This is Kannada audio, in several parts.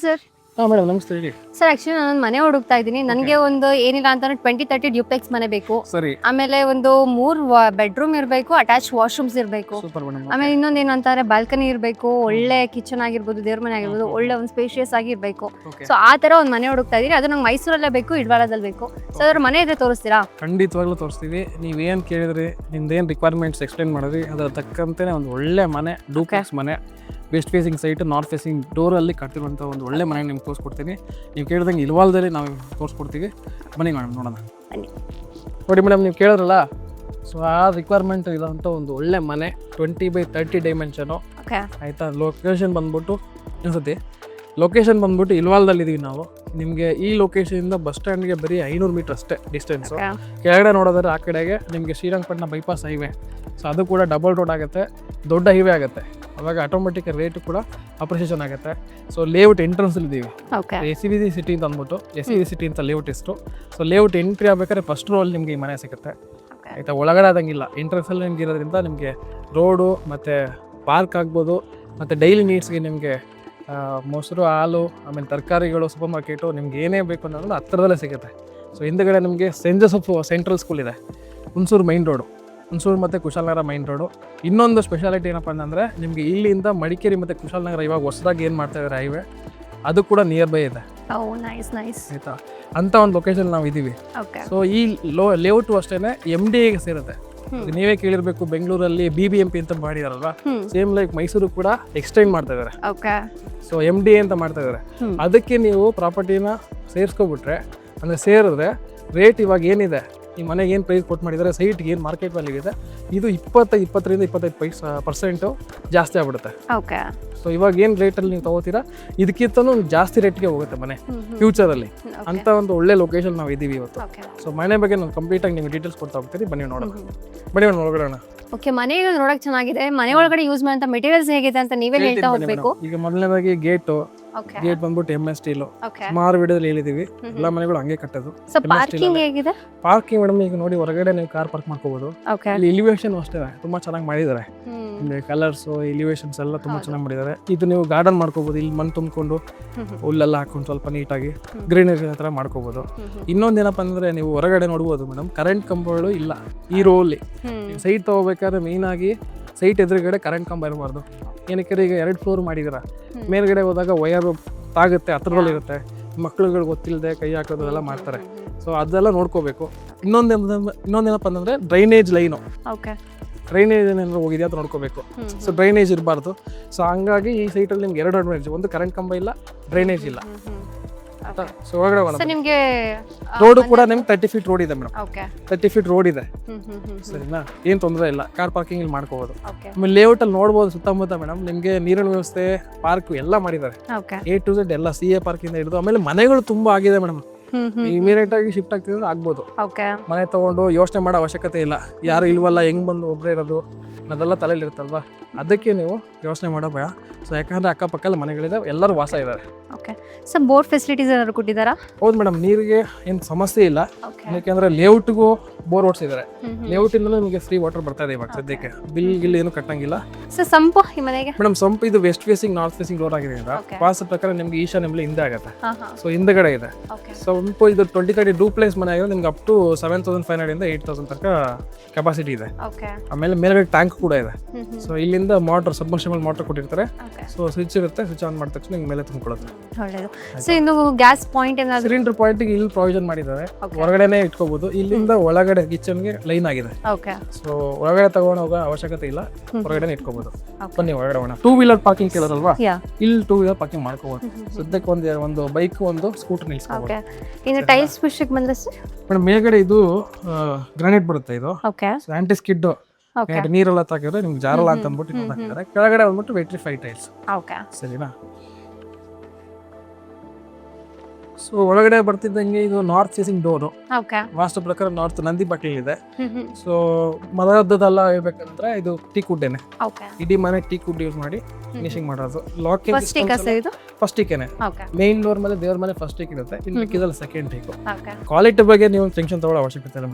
ಸರ್. ಮೇಡಮ್ ನಮಸ್ತೆ ಹೇಳಿ. ಸರ್ ಆಕ್ಚುಲಿ ನಾನು ಮನೆ ಹುಡುಕ್ತಾ ಇದ್ದೀನಿ. ನನಗೆ ಒಂದು ಏನಿಲ್ಲ ಅಂತಂದ್ರೆ 20-30 ಡ್ಯೂಪ್ಲೆಕ್ಸ್ ಮನೆ ಬೇಕು. ಸರಿ, ಆಮೇಲೆ ಒಂದು 3 ಬೆಡ್ರೂಮ್ ಇರಬೇಕು, ಅಟ್ಯಾಚ್ ವಾಶ್ರೂಮ್ಸ್ ಇರಬೇಕು. Super madam. ಆಮೇಲೆ ಇನ್ನೊಂದು ಏನು ಅಂತಾರೆ ಬಾಲ್ಕನಿ ಇರಬೇಕು, ಒಳ್ಳೆ ಕಿಚನ್ ಆಗಿರ್ಬೋದು, ದೇವ್ರ ಮನೆ ಆಗಿರ್ಬೋದು, ಒಳ್ಳೆ ಒಂದು ಸ್ಪೇಷಿಯಸ್ ಆಗಿರ್ಬೇಕು. ಸೊ ಆ ತರ ಒಂದು ಮನೆ ಹುಡುಕ್ತಾ ಇದೀನಿ. ಅದು ನಂಗೆ ಮೈಸೂರಲ್ಲೇ ಬೇಕು, ಇಡ್ವಾಳದಲ್ಲಿ ಬೇಕು. ಸೊ ಅದ್ರ ಮನೆ ಇದ್ರೆ ತೋರಿಸ್ತೀರಾ? ಖಂಡಿತವಾಗ್ಲೂ ತೋರಿಸ್ತೀವಿ. ನೀವೇನು ಕೇಳಿದ್ರಿ, ನಿಮ್ದೇನು ರಿಕ್ವೈರ್ಮೆಂಟ್ಸ್ ಎಕ್ಸ್ಪ್ಲೇನ್ ಮಾಡಿದ್ರಿ, ಅದರ ತಕ್ಕಂತೆ ಒಂದು ಒಳ್ಳೆ ಮನೆ, ಡೂಪ್ಲೆಕ್ಸ್ ಮನೆ, west facing site, north facing ಡೋರಲ್ಲಿ ಕಟ್ಟಿರುವಂಥ ಒಂದು ಒಳ್ಳೆ ಮನೆ ನಿಮ್ಗೆ ತೋರಿಸ್ಕೊಡ್ತೀನಿ. ನೀವು ಕೇಳಿದಂಗೆ ಇಲ್ವಾಲ್ದಲ್ಲಿ ನಾವು ತೋರಿಸ್ಕೊಡ್ತೀವಿ. ಬನ್ನಿ ಮೇಡಮ್ ನೋಡೋಣ. ನೋಡಿ ಮೇಡಮ್, ನೀವು ಕೇಳಿದ್ರಲ್ಲ, ಸೊ ಆ ರಿಕ್ವೈರ್ಮೆಂಟ್ ಇರೋಂಥ ಒಂದು ಒಳ್ಳೆ ಮನೆ 20x30 ಡೈಮೆನ್ಷನು. ಆಯಿತಾ? ಲೊಕೇಶನ್ ಬಂದ್ಬಿಟ್ಟು ಅನ್ಸುತ್ತೆ, ಲೊಕೇಶನ್ ಬಂದ್ಬಿಟ್ಟು ಇಲ್ವಾಲ್ದಲ್ಲಿದ್ದೀವಿ ನಾವು. ನಿಮಗೆ ಈ ಲೊಕೇಶನಿಂದ ಬಸ್ ಸ್ಟ್ಯಾಂಡ್ಗೆ ಬರೀ 500 ಮೀಟರ್ ಅಷ್ಟೇ ಡಿಸ್ಟೆನ್ಸು. ಕೆಳಗಡೆ ನೋಡೋದಾದ್ರೆ ಆ ಕಡೆಗೆ ನಿಮಗೆ ಶ್ರೀರಂಗಪಟ್ಟಣ ಬೈಪಾಸ್ ಹೈವೇ, ಸೊ ಅದು ಕೂಡ ಡಬಲ್ ರೋಡ್ ಆಗುತ್ತೆ, ದೊಡ್ಡ ಹೈವೇ ಆಗುತ್ತೆ. ಅವಾಗ ಆಟೋಮೆಟಿಕ್ ರೇಟು ಕೂಡ ಅಪ್ರಿಷಿಯೇಷನ್ ಆಗುತ್ತೆ. ಸೊ ಲೇಔಟ್ ಎಂಟ್ರೆನ್ಸಲ್ಲಿದ್ದೀವಿ, SEVC ಸಿಟಿ ಅಂತ ಅಂದ್ಬಿಟ್ಟು, SEVC ಸಿಟಿ ಅಂತ ಲೇಔಟ್ ಇಷ್ಟು. ಸೊ ಲೇಔಟ್ ಎಂಟ್ರಿ ಆಗ್ಬೇಕಾದ್ರೆ ಫಸ್ಟ್ ರೋಲ್ ನಿಮಗೆ ಈ ಮನೆ ಸಿಗುತ್ತೆ. ಆಯಿತಾ? ಒಳಗಡೆ ಆದಂಗಿಲ್ಲ, ಎಂಟ್ರೆನ್ಸಲ್ಲಿ ನಿಮ್ಗೆ ಇರೋದ್ರಿಂದ ನಿಮಗೆ ರೋಡು ಮತ್ತು ಪಾರ್ಕ್ ಆಗ್ಬೋದು, ಮತ್ತು ಡೈಲಿ ನೀಡ್ಸ್ಗೆ ನಿಮಗೆ ಮೊಸರು, ಹಾಲು, ಆಮೇಲೆ ತರಕಾರಿಗಳು, ಸೂಪರ್ ಮಾರ್ಕೆಟು, ನಿಮ್ಗೆ ಏನೇ ಬೇಕು ಅನ್ನೋದು ಹತ್ತಿರದಲ್ಲೇ ಸಿಗುತ್ತೆ. ಸೊ ಹಿಂದುಗಡೆ ನಿಮಗೆ ಸೆಂಟ್ ಜೋಸೆಫ್ ಸೆಂಟ್ರಲ್ ಸ್ಕೂಲ್ ಇದೆ, ಹುಣಸೂರು ಮೈನ್ ರೋಡು, ಹುಣಸೂರು ಮತ್ತು ಕುಶಾಲನಗರ ಮೈನ್ ರೋಡು. ಇನ್ನೊಂದು ಸ್ಪೆಷಾಲಿಟಿ ಏನಪ್ಪ ಅಂತಂದರೆ, ನಿಮಗೆ ಇಲ್ಲಿಂದ ಮಡಿಕೇರಿ ಮತ್ತು ಕುಶಾಲನಗರ ಇವಾಗ ಹೊಸದಾಗಿ ಏನು ಮಾಡ್ತಾ ಇದ್ದಾರೆ ಹೈವೇ, ಅದು ಕೂಡ ನಿಯರ್ ಬೈ ಇದೆ. ಆಯಿತಾ? ಅಂಥ ಒಂದು ಲೊಕೇಶನ್ ನಾವು ಇದ್ದೀವಿ. ಸೊ ಈ ಲೇಔಟು ಅಷ್ಟೇ MDAಗೆ ಸೇರುತ್ತೆ. ನೀವೇ ಕೇಳಿರ್ಬೇಕು, ಬೆಂಗಳೂರಲ್ಲಿ BBMP ಅಂತ ಮಾಡಿದಾರಲ್ವಾ, ಸೇಮ್ ಲೈಕ್ ಮೈಸೂರು ಕೂಡ ಎಕ್ಸ್ಟೆಂಡ್ ಮಾಡ್ತಾ ಇದ್ದಾರೆ. ಸೊ MDA ಅಂತ ಮಾಡ್ತಾ ಇದ್ದಾರೆ. ಅದಕ್ಕೆ ನೀವು ಪ್ರಾಪರ್ಟಿನ ಸೇರಿಸ್ಕೊಬಿಟ್ರೆ, ಅಂದರೆ ಸೇರಿದ್ರೆ ರೇಟ್ ಇವಾಗ ಏನಿದೆ, ಈ ಮನೆಗೆ ಏನು ಪ್ರೈಸ್ ಕೊಟ್ಟು ಮಾಡಿದ್ದಾರೆ, ಸೈಟ್ಗೆ ಏನು ಮಾರ್ಕೆಟ್ ವ್ಯಾಲ್ಯೂ ಇದೆ, ಇದು 20-ರಿಂದ 25% ಜಾಸ್ತಿ ಆಗ್ಬಿಡುತ್ತೆ. ಸೊ ಇವಾಗ ಏನು ರೇಟಲ್ಲಿ ನೀವು ತೊಗೋತೀರಾ, ಇದಕ್ಕಿಂತನೂ ಜಾಸ್ತಿ ರೇಟ್ಗೆ ಹೋಗುತ್ತೆ ಮನೆ ಫ್ಯೂಚರಲ್ಲಿ. ಅಂತ ಒಂದು ಒಳ್ಳೆ ಲೊಕೇಶನ್ ನಾವು ಇದ್ದೀವಿ ಇವತ್ತು. ಸೊ ಮನೆ ಬಗ್ಗೆ ನಾನು ಕಂಪ್ಲೀಟಾಗಿ ನಿಮಗೆ ಡೀಟೇಲ್ಸ್ ಕೊಡ್ತಾ ಹೋಗ್ತೀನಿ. ಬನ್ನಿ ನೋಡೋಣ. ಬನ್ನಿ ಮೇಡಮ್ ಒಳಗಡೆ. ಓಕೆ, ಮನೆ ನೋಡಕ್ ಚೆನ್ನಾಗಿದೆ. ಮನೆ ಒಳಗಡೆ ಯೂಸ್ ಮಾಡೋಂಥ ಮೆಟೀರಿಯಲ್ಸ್ ಹೇಗಿದೆ ಅಂತ ನೀವೇ ಹೇಳ್ತಾ ಹೋಗ್ಬೇಕು. ಈಗ ಮೊದಲನೇದಾಗಿ ಗೇಟ್ ಬಂದ್ಬಿಟ್ಟು MS ಸ್ಟೀಲು. ಸುಮಾರು ವಿಡಿಯೋದಲ್ಲಿ ಹೇಳಿದೀವಿ, ಎಲ್ಲ ಮನೆಗಳು ಹಂಗೆ ಕಟ್ಟೋದು. ಪಾರ್ಕಿಂಗ್ ಹೇಗಿದೆ? ಪಾರ್ಕಿಂಗ್ ಮೇಡಮ್, ಈಗ ನೋಡಿ ಹೊರಗಡೆ ನೀವು ಕಾರ್ ಪಾರ್ಕ್ ಮಾಡ್ಕೋಬಹುದು. ಇಲ್ಲಿ ಎಲಿವೇಶನ್ ಅಷ್ಟೇ ತುಂಬಾ ಚೆನ್ನಾಗಿ ಮಾಡಿದ್ದಾರೆ. ಕಲರ್ಸ್, ಎಲಿವೇಶನ್ಸ್ ಎಲ್ಲ ತುಂಬಾ ಚೆನ್ನಾಗಿ ಮಾಡಿದ್ದಾರೆ. ಇದು ನೀವು ಗಾರ್ಡನ್ ಮಾಡ್ಕೋಬಹುದು, ಇಲ್ಲಿ ಮಣ್ಣು ತುಂಬಿಕೊಂಡು ಹುಲ್ಲೆಲ್ಲ ಹಾಕೊಂಡು ಸ್ವಲ್ಪ ನೀಟಾಗಿ ಗ್ರೀನರಿ ಹತ್ರ ಮಾಡ್ಕೋಬಹುದು. ಇನ್ನೊಂದೇನಪ್ಪ ಅಂದ್ರೆ, ನೀವು ಹೊರಗಡೆ ನೋಡ್ಬೋದು ಮೇಡಮ್, ಕರೆಂಟ್ ಕಂಬಗಳು ಇಲ್ಲ ಈ ರೋಲ್ಲಿ. ಸೈಟ್ ತಗೋಬೇಕಾದ್ರೆ ಮೇನ್ ಆಗಿ ಸೈಟ್ ಎದುರುಗಡೆ ಕರೆಂಟ್ ಕಂಬ ಇರಬಾರ್ದು. ಏನಕ್ಕೆ, ಈಗ 2 ಫ್ಲೋರ್ ಮಾಡಿದ್ದೀರಾ, ಮೇಲ್ಗಡೆ ಹೋದಾಗ ವಯರು ತಾಗುತ್ತೆ, ಹತ್ರದಲ್ಲಿರುತ್ತೆ, ಮಕ್ಳುಗಳು ಗೊತ್ತಿಲ್ಲದೆ ಕೈ ಹಾಕೋದು ಎಲ್ಲ ಮಾಡ್ತಾರೆ. ಸೊ ಅದೆಲ್ಲ ನೋಡ್ಕೋಬೇಕು. ಇನ್ನೊಂದೇನಪ್ಪ ಅಂತಂದ್ರೆ, ಡ್ರೈನೇಜ್ ಲೈನು, ಡ್ರೈನೇಜ್ ಏನಾದ್ರು ಹೋಗಿದೆಯಾ ಅಂತ ನೋಡ್ಕೋಬೇಕು. ಸೊ ಡ್ರೈನೇಜ್ ಇರಬಾರ್ದು. ಸೊ ಹಂಗಾಗಿ ಈ ಸೈಟಲ್ಲಿ ನಿಮ್ಗೆ 2 ಅಡ್ವಾಂಟೇಜ್, ಒಂದು ಕರೆಂಟ್ ಕಂಬ ಇಲ್ಲ, ಡ್ರೈನೇಜ್ ಇಲ್ಲ. ಸೊ ಒಳಗಡೆ ರೋಡು ಕೂಡ ನಿಮ್ಗೆ 30 ಫೀಟ್ ರೋಡ್ ಇದೆ ಮೇಡಮ್, 30 ಫೀಟ್ ರೋಡ್ ಇದೆ. ಸರಿನಾ? ಏನ್ ತೊಂದರೆ ಇಲ್ಲ, ಕಾರ್ ಪಾರ್ಕಿಂಗ್ ಇಲ್ಲಿ ಮಾಡ್ಕೋಬಹುದು. ಆಮೇಲೆ ಲೇಔಟ್ ಅಲ್ಲಿ ನೋಡ್ಬೋದು ಸುತ್ತಮುತ್ತ ಮೇಡಮ್, ನಿಮ್ಗೆ ನೀರಿನ ವ್ಯವಸ್ಥೆ, ಪಾರ್ಕ್ ಎಲ್ಲ ಮಾಡಿದ್ದಾರೆ. A to Z ಎಲ್ಲ, CA ಪಾರ್ಕ್ ಇಂದ ಹಿಡಿದು. ಆಮೇಲೆ ಮನೆಗಳು ತುಂಬಾ ಆಗಿದೆ ಮೇಡಮ್, ಇಮಿಡಿಯೇಟ್ ಆಗಿ ಶಿಫ್ಟ್ ಆಗ್ತಿದ್ರೆ ಆಗ್ಬೋದು. ಮನೆ ತಗೊಂಡು ಯೋಚನೆ ಮಾಡೋ ಅವಶ್ಯಕತೆ ಇಲ್ಲ. ಯಾರು ಇಲ್ವಲ್ಲ, ಹೆಂಗ್ ಬಂದು ಒಬ್ಬರೇ ಇರೋದು, ಅದೆಲ್ಲ ತಲೆಯಲ್ಲಿ ಇರುತ್ತಲ್ವಾ, ಅದಕ್ಕೆ ನೀವು ಯೋಚನೆ ಮಾಡೋ ಭಯ. ಸೊ ಯಾಕಂದ್ರೆ ಅಕ್ಕಪಕ್ಕಲ್ಲಿ ಮನೆಗಳಿದೆ, ಎಲ್ಲರೂ ವಾಸ ಇದ್ದಾರೆ. ಸರ್ ಬೋರ್ ಫೆಸಿಲಿಟೀಸ್ ಏನಾದ್ರು ಕೊಟ್ಟಿದ್ದಾರಾ? ಹೌದು ಮೇಡಮ್, ನೀರಿಗೆ ಏನು ಸಮಸ್ಯೆ ಇಲ್ಲ. ಯಾಕೆಂದ್ರೆ ಲೇಔಟ್ಗೂ ಬೋರ್ ಓಡಿಸಿದ್ದಾರೆ. ಲೇಔಟ್ ಇಂದಲೂ ನಿಮಗೆ ಫ್ರೀ ವಾಟರ್ ಬರ್ತಾ ಇದೆ ಇವಾಗ ಸದ್ಯಕ್ಕೆ. ಬಿಲ್ ಏನು ಕಟ್ಟಂಗಿಲ್ಲ. ಸರ್ ಸಂಪು ಈ ಮನೆಗೆ ಮೇಡಮ್, ಸಂಪು ಇದು west facing north facing door ಆಗಿದೆ. ವಾಸ್ತು ಪ್ರಕಾರ ನಿಮ್ಗೆ ಈಶಾನ್ಯ ಹಿಂದೆ ಆಗುತ್ತೆ. ಸೊ ಹಿಂದಗಡೆ ಇದೆ ಸಂಪು. ಇದು 20-30 ಡೂಪ್ಲೆಕ್ಸ್ ಮನೆ ಆಗಿರೋದು. ನಿಮ್ಗೆ ಅಪ್ ಟು 7,500 ಇಂದ 8,000 ತನಕ ಕೆಪಾಸಿಟಿ ಇದೆ. ಆಮೇಲೆ ಮೇಲ್ಗಡೆ ಟ್ಯಾಂಕ್ ಕೂಡ ಇದೆ. ಸೊ ಇಲ್ಲಿಂದ ಮೋಟರ್, ಸಬ್ಮರ್ಸಿಬಲ್ ಮೋಟರ್ ಕೊಟ್ಟಿರ್ತಾರೆ. ಸೊ ಸ್ವಿಚ್ ಇರುತ್ತೆ, ಸ್ವಿಚ್ ಆನ್ ಮಾಡಿದ ತಕ್ಷಣ ನಿಮ್ಗೆ ಮೇಲೆ ತುಂಬಿಕೊಳ್ಳುತ್ತೆ. ಒಳ್ಳೆಯದು. ಸೊ ಇನ್ನು ಗ್ಯಾಸ್ ಪಾಯಿಂಟ್ ಏನಾದ್ರು, ಸಿಲಿಂಡರ್ ಪಾಯಿಂಟ್ ಇಲ್ಲಿ ಪ್ರೊವಿಷನ್ ಮಾಡಿದ್ದಾರೆ. ಹೊರಗಡೆನೆ ಇಟ್ಕೋಬಹುದು. ಇಲ್ಲಿಂದ ಒಳಗಡೆ ಕಿಚನ್ಗೆ ಲೈನ್ ಆಗಿದೆ. ಸೊ ಒಳಗಡೆ ತಗೊಂಡು ಹೋಗೋ ಅವಶ್ಯಕತೆ ಇಲ್ಲ, ಹೊರಗಡೆ ಇಟ್ಕೋಬಹುದು. ಬನ್ನಿ ಒಳಗಡೆ ಹೋಗೋಣ. 2 ವೀಲರ್ ಪಾರ್ಕಿಂಗ್ ಕೇಳೋದಲ್ವಾ, ಇಲ್ಲಿ 2 ವೀಲರ್ ಪಾರ್ಕಿಂಗ್ ಮಾಡ್ಕೋಬಹುದು. ಸದ್ಯಕ್ಕೆ ಒಂದು ಬೈಕ್, ಒಂದು ಸ್ಕೂಟರ್ ನಿಲ್ಸ್ಕೋಬಹುದು. ಇನ್ನು ಟೈಲ್ಸ್ ವಿಷಯಕ್ಕೆ ಬಂದ್ರೆ ಮೇಡಮ್, ಮೇಲ್ಗಡೆ ಇದು ಗ್ರಾನೈಟ್ ಬರುತ್ತೆ. ಇದು ಆಂಟಿ ಸ್ಕಿಡ್, ನೀರೆಲ್ಲ ತಾಕಿದ್ರೆ ನಿಮ್ಗೆ ಜಾರಲ್ಲ ಅಂತ ಅಂದ್ಬಿಟ್ಟು ಹಾಕಿದ್ದಾರೆ. ಕೆಳಗಡೆ ಬಂದ್ಬಿಟ್ಟು ವೆಟ್ರಿಫೈ ಟೈಲ್ಸ್. ಸರಿನಾ? ಸೊ ಒಳಗಡೆ ಬರ್ತಿದ್ದಂಗೆ ಇದು ನಾರ್ತ್ ಫೇಸಿಂಗ್ ಡೋರು. ಓಕೆ. ವಾಸ್ತು ಪ್ರಕಾರ ನಾರ್ತ್ ನಂದಿ ಬಟ್ಲಿದೆ. ಸೊ ಮರದ್ದೆಲ್ಲ ಹೇಳ್ಬೇಕಂದ್ರೆ ಇದು ಟೀಕ್ ವುಡ್ಡೇನೆ. ಓಕೆ. ಇಡೀ ಮನೆ ಟೀಕ್ ವುಡ್ ಯೂಸ್ ಮಾಡಿ ಫಿನಿಶಿಂಗ್ ಮಾಡೋದು. ಲಾಕಿಂಗ್ ಫಸ್ಟ್ ಟೇಕ್ ಸರ್ ಇದು? ಫಸ್ಟ್ ಟೇಕೇನೆ. ಓಕೆ. ಮೇನ್ ಡೋರ್ ಮೇಲೆ ದೇವ್ರ ಮನೆ ಫಸ್ಟ್ ಟೇಕ್ ಇರುತ್ತೆ, ಇಲ್ಲಿ ಮಿಕ್ಕಿದಲ್ಲ ಸೆಕೆಂಡ್ ಟೇಕ್. ಓಕೆ. ಕ್ವಾಲಿಟಿ ಬಗ್ಗೆ ನೀವು ಟೆನ್ಷನ್ ತಗೊಳ್ಳೋ ಅವಶ್ಯಕತೆ ಇಲ್ಲ.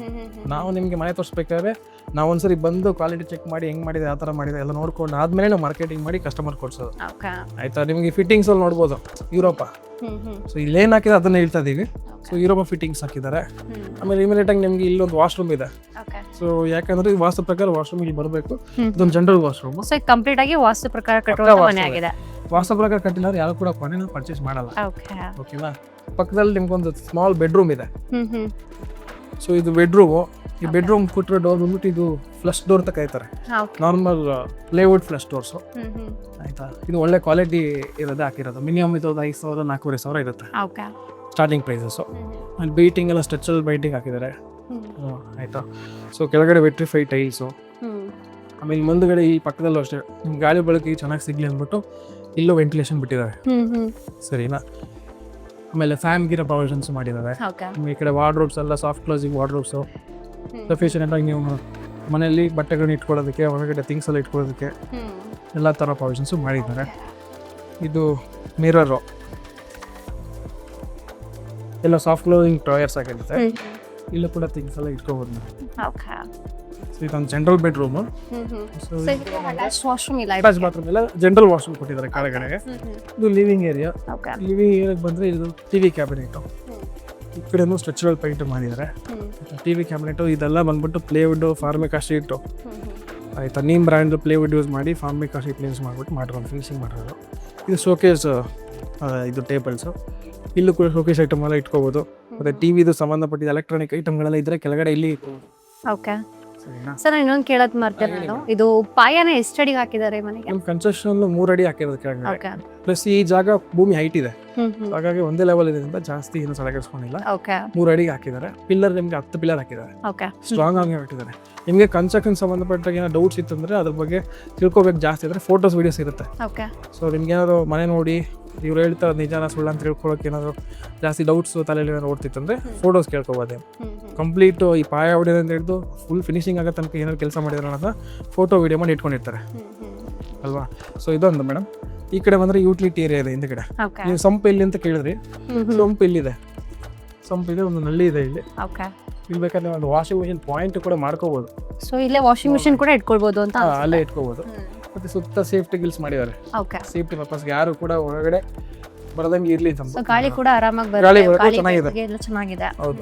ನಾವು ನಿಮಗೆ ಮನೆ ತೋರಿಸ್ಬೇಕಾದ್ರೆ ನಾವು ಒಂದ್ಸರಿ ಬಂದು ಕ್ವಾಲಿಟಿ ಚೆಕ್ ಮಾಡಿ ಹೆಂಗ್ ಮಾಡಿದೆ ಯಾವ ಥರ ಮಾಡಿದೆ ಎಲ್ಲ ನೋಡ್ಕೊಂಡು ಆದ್ಮೇಲೆ ನಾವು ಮಾರ್ಕೆಟಿಂಗ್ ಮಾಡಿ ಕಸ್ಟಮರ್ ಕೊಡ್ಸೋದು. ಓಕೆ. ಆಯ್ತಾ? ನಿಮಗೆ ಫಿಟ್ಟಿಂಗ್ಸ್ ಅಲ್ಲಿ ನೋಡ್ಬೋದು ಯುರೋಪ. ಸೊ ಇಲ್ಲೇನು ಹಾಕಿದೆ ಅದನ್ನ ಹೇಳ್ತಾ ಇದೀವಿ. ಸೊ ಯುರೋಪ ಫಿಟ್ಟಿಂಗ್ಸ್ ಹಾಕಿದ್ದಾರೆ. ಆಮೇಲೆ ಇಮಿಡಿಯೇಟ್ ಆಗಿ ನಿಮ್ಗೆ ಇಲ್ಲೊಂದು ವಾಶ್ರೂಮ್ ಇದೆ. ಸೊ ಯಾಕಂದ್ರೆ ಈ ವಾಸ್ತು ಪ್ರಕಾರ ವಾಶ್ರೂಮ್ ಇಲ್ಲಿ ಬರಬೇಕು. ಇದೊಂದು ಜನರಲ್ ವಾಶ್ರೂಮ್. ಸೊ ಕಂಪ್ಲೀಟ್ ಆಗಿ ವಾಸ್ತು ಪ್ರಕಾರ ಕಟ್ಟುವ ಮನೆ ಆಗಿದೆ. ವಾಸ್ತು ಪ್ರಕಾರ ಕಟ್ಟಿಲ್ಲ ಯಾರು ಕೂಡ ಕೊನೆನ ಪರ್ಚೇಸ್ ಮಾಡಲ್ಲ. ಓಕೆ. ಓಕೆನಾ? ಪಕ್ಕದಲ್ಲಿ ನಿಮ್ಗೊಂದು ಸ್ಮಾಲ್ ಬೆಡ್ರೂಮ್ ಇದೆ. ಸೊ ಇದು ಬೆಡ್ರೂಮು. ಈ ಬೆಡ್ರೂಮ್ ಕೊಟ್ಟಿರೋ ಡೋರ್ ಬಂದ್ಬಿಟ್ಟು ಇದು ಫ್ಲಶ್ ಡೋರ್ ಅಂತ ಕರೀತಾರೆ. Normal plywood flush doors. ಆಯ್ತಾ? ಇದು ಒಳ್ಳೆ ಕ್ವಾಲಿಟಿ ಇರೋದೇ ಹಾಕಿರೋದು. ಮಿನಿಮಮ್ ಇದು 5,000 4,500 ಇರುತ್ತೆ ಸ್ಟಾರ್ಟಿಂಗ್ ಪ್ರೈಸಸ್ಸು. ಅಲ್ಲಿ ಬೈಟಿಂಗ್ ಎಲ್ಲ ಸ್ಟ್ರೆಚಬಲ್ ಬೈಟಿಂಗ್ ಹಾಕಿದ್ದಾರೆ. ಆಯ್ತಾ? ಸೊ ಕೆಳಗಡೆ ವೆಟ್ರಿಫೈ ಟೈಲ್ಸು. ಆಮೇಲೆ ಮುಂದುಗಡೆ ಈ ಪಕ್ಕದಲ್ಲೂ ಅಷ್ಟೇ ನಿಮ್ಗೆ ಗಾಳಿ ಬೆಳಕಿಗೆ ಚೆನ್ನಾಗಿ ಸಿಗ್ಲಿ ಅಂದ್ಬಿಟ್ಟು ಇಲ್ಲೂ ವೆಂಟಿಲೇಷನ್ ಬಿಟ್ಟಿದ್ದಾರೆ. ಸರಿನಾ? ಆಮೇಲೆ ಫ್ಯಾನ್ ಗಿರೋ ಪ್ರಾವಿಷನ್ಸ್ ಮಾಡಿದ್ದಾರೆ. ಈ ಕಡೆ ವಾರ್ಡ್ರೋಬ್ಸ್ ಎಲ್ಲ ಸಾಫ್ಟ್ ಕ್ಲೋಸಿಂಗ್ ವಾರ್ಡ್ರೋಬ್ಸು. ಸಫಿಷಿಯೆಂಟ್ ಆಗಿ ನೀವು ಮನೆಯಲ್ಲಿ ಬಟ್ಟೆಗಳನ್ನ ಇಟ್ಕೊಳ್ಳೋದಕ್ಕೆ, ಹೊರಗಡೆ ಥಿಂಗ್ಸ್ ಎಲ್ಲ ಇಟ್ಕೊಳ್ಳೋದಕ್ಕೆ ಎಲ್ಲ ಥರ ಪ್ರಾವಿಷನ್ಸು ಮಾಡಿದ್ದಾರೆ. ಇದು ಮಿರರು ಎಲ್ಲ ಸಾಫ್ಟ್ ಕ್ಲೋಸಿಂಗ್ ಡ್ರಾಯರ್ಸ್ ಆಗಿರುತ್ತೆ. ಇಲ್ಲೂ ಕೂಡ ಥಿಂಗ್ಸ್ ಎಲ್ಲ ಇಟ್ಕೋಬೋದು. ಸೊ ಇದೊಂದು ಜನರಲ್ ಬೆಡ್ರೂಮು. ಅಟ್ಯಾಚ್ ಬಾತ್ರೂಮ್ ಎಲ್ಲ ಜನರಲ್ ವಾಶ್ರೂಮ್ ಕೊಟ್ಟಿದ್ದಾರೆ ಕೆಳಗಡೆಗೆ. ಇದು ಲಿವಿಂಗ್ ಏರಿಯಾ. ಲಿವಿಂಗ್ ಏರಿಯಾಗೆ ಬಂದರೆ ಇದು ಟಿವಿ ಕ್ಯಾಬಿನೆಟು. ಈ ಕಡೆನೂ ಸ್ಟ್ರೆಚಬಲ್ ಪೈಂಟ್ ಮಾಡಿದ್ದಾರೆ. ಟಿವಿ ಕ್ಯಾಬಿನೆಟು ಇದೆಲ್ಲ ಬಂದ್ಬಿಟ್ಟು ಪ್ಲೇವುಡ್ ಫಾರ್ಮಿಕಾ ಶೀಟು. ಆಯಿತಾ? ನೀಮ್ ಬ್ರ್ಯಾಂಡ್ ಪ್ಲೇವುಡ್ ಯೂಸ್ ಮಾಡಿ ಫಾರ್ಮಿಕಾ ಶೀಟ್ ಯೂಸ್ ಮಾಡಿಬಿಟ್ಟು ಮಾಡಿರೋದು ಫಿನಿಶಿಂಗ್ ಮಾಡಿರೋದು. ಇದು ಶೋಕೇಸ್, ಇದು ಟೇಬಲ್ಸು. ಇಲ್ಲೂ ಕೂಡ ಶೋಕೇಸ್ ಐಟಮ್ ಎಲ್ಲ ಇಟ್ಕೋಬೋದು. ಮತ್ತು ಟಿವಿದು ಸಂಬಂಧಪಟ್ಟಿದ ಎಲೆಕ್ಟ್ರಾನಿಕ್ ಐಟಮ್ಗಳೆಲ್ಲ ಇದ್ರೆ ಕೆಳಗಡೆ ಇಲ್ಲಿ. ಓಕೆ. ಸರ್ ನಾನು ಇನ್ನೊಂದು ಕೇಳೋದು ಮರ್ತೇನೆ ನಾನು, ಇದು ಪಾಯನ ಎಷ್ಟು ಅಡಿಗೆ ಹಾಕಿದ್ದಾರೆ ಮನೆಗೆ? ನಮ್ಮ ಕನ್ಸ್ಟ್ರಕ್ಷನ್ 3 ಅಡಿ ಹಾಕಿರೋದು ಕೆಳಗಡೆ. ಪ್ಲಸ್ ಈ ಜಾಗ ಭೂಮಿ ಹೈಟ್ ಇದೆ, ಹಾಗಾಗಿ ಒಂದೇ ಲೆವೆಲ್ ಇದರಿಂದ ಜಾಸ್ತಿ ಏನು ಸಲಗಿಸ್ಕೊಂಡಿಲ್ಲ. 3 ಅಡಿಗೆ ಹಾಕಿದ್ದಾರೆ. ಪಿಲ್ಲರ್ ನಿಮ್ಗೆ 10 ಪಿಲ್ಲರ್ ಹಾಕಿದ್ದಾರೆ. ಸ್ಟ್ರಾಂಗ್ ಆಗಿ ಹಾಕಿದ್ದಾರೆ. ನಿಮಗೆ ಕನ್ಸ್ಟ್ರಕ್ಷನ್ ಸಂಬಂಧಪಟ್ಟಾಗ ಏನೋ ಡೌಟ್ಸ್ ಇತ್ತು ಅಂದ್ರೆ ಅದ್ರ ಬಗ್ಗೆ ತಿಳ್ಕೊಬೇಕು ಜಾಸ್ತಿ ಅಂದರೆ ಫೋಟೋಸ್ ವೀಡಿಯೋಸ್ ಇರುತ್ತೆ. ಸೊ ನಿಮ್ಗೆ ಏನಾದ್ರು ಮನೆ ನೋಡಿ ಇವ್ರು ಹೇಳ್ತಾರೆ ನಿಜಾನ ಸುಳ್ಳು ಅಂತ ತಿಳ್ಕೊಳಕ್ಕೆ ಏನಾದ್ರು ಜಾಸ್ತಿ ಡೌಟ್ಸ್ ತಲೆಯಲ್ಲಿ ಏನಾದ್ರು ಓಡ್ತಿತ್ತಂದ್ರೆ ಫೋಟೋಸ್ ಕೇಳ್ಕೊಬೋದು. ಕಂಪ್ಲೀಟ್ ಈ ಪಾಯ ಹೊಡೆಯೋದು ಅಂತ ಹಿಡಿದು ಫುಲ್ ಫಿನಿಶಿಂಗ್ ಆಗೋ ತನಕ ಏನಾದ್ರು ಕೆಲಸ ಮಾಡಿದ್ರೆ ಅನ್ನೋದು ಫೋಟೋ ವಿಡಿಯೋ ಮಾಡಿ ಇಟ್ಕೊಂಡಿರ್ತಾರೆ ಅಲ್ವಾ? ಸೊ ಇದೊಂದು ಮೇಡಮ್. ಈ ಕಡೆ ಬಂದ್ರೆ ಯೂಟಿಲಿಟಿ ಏರಿಯಾ ಇದೆ ಹಿಂದೆ ಕಡೆ. ನೀವು ಸಂಪ್ ಇಲ್ಲಿ ಅಂತ ಕೇಳಿದ್ರಿ, ಸಂಪ್ ಇಲ್ಲಿದೆ. ಸಂಪ್ ಇದೆ, ಒಂದು ನಲ್ಲಿ ಇದೆ ಇಲ್ಲಿ. ಇಲ್ಲಿ ಬೇಕಾದ್ರೆ ಒಂದು ವಾಷಿಂಗ್ ಮಿಷಿನ್ ಪಾಯಿಂಟ್ ಕೂಡ ಮಾಡ್ಕೋಬಹುದು. ಸೊ ಇಲ್ಲೇ ವಾಷಿಂಗ್ ಮಿಷಿನ್ ಕೂಡ ಇಟ್ಕೊಳ್ಬಹುದು ಅಂತ? ಅಲ್ಲೇ ಇಟ್ಕೋಬಹುದು. ಮತ್ತೆ ಸುತ್ತ ಸೇಫ್ಟಿ ಗಿಲ್ಸ್ ಮಾಡಿದ್ದಾರೆ. ಸೇಫ್ಟಿ ಪರ್ಪಸ್ಗೆ ಯಾರು ಕೂಡ ಹೊರಗಡೆ ಬರದಂಗೆ ಇರ್ಲಿ ಅಂತ. ಗಾಳಿ ಕೂಡ ಆರಾಮಾಗಿ ಚೆನ್ನಾಗಿದೆ. ಹೌದು.